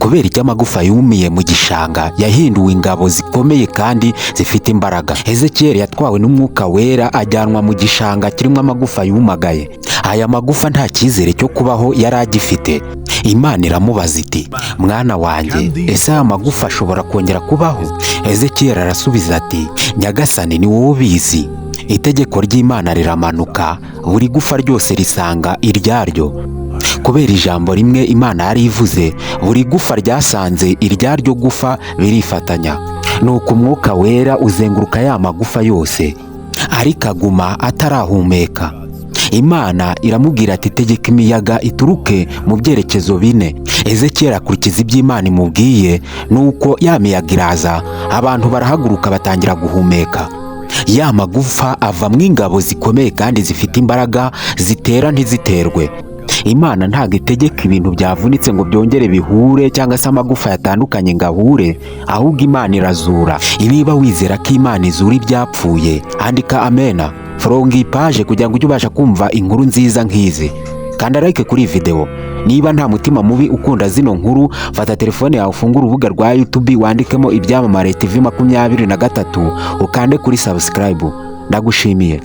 kubera icyo amagufa yumiye mu gishanga yahinduwe ingabo zikomeye kandi zifite imbaraga. Ezekiyeli yatwawe n'umwuka wera ajyanwa mu gishanga kirimo amagufa yumagaye. Aya magufa nta cyizere cyo kubaho yari agifite. Imana iramubaza iti, mwana wanjye, ese aya magufa ashobora kongera kubaho? Ezekiyeli arasubiza ati, nyagasani ni wowe ubizi. Itegeko ry'Imana riramanuka, buri gufa ryose risanga iryaryo. Kubera ijambo rimwe Imana yari ivuze, buri gufa ryasanze iryaryo gufa birifatanya. Nuko umwuka wera uzenguruka ya magufa yose, ariko aguma atarahumeka. Imana iramubwira ati, tegeka imiyaga ituruke mu byerekezo bine. Ezekiyeli akurikiza ibyo Imana imubwiye, nuko ya miyaga iraza, abantu barahaguruka batangira guhumeka. Ya magufa avamwo ingabo zikomeye kandi zifite imbaraga zitera ntiziterwe. Imana ntabwo itegeka ibintu byavunitse ngo byongere bihure cyangwa se amagufa yatandukanye ngo ahure, ahubwo Imana irazura. Niba wizera ko Imana izura ibyapfuye, andika amena follow iyi page kugira ngo ujye ubasha kumva inkuru nziza nk'izi. Kanda like kuri iyi video. Niba nta mutima mubi ukunda zino nkuru, fata telefone yawe ufungure urubuga rwa YouTube wandikemo Ibyamamare TV 23 ukande kuri subscribe. Ndagushimiye.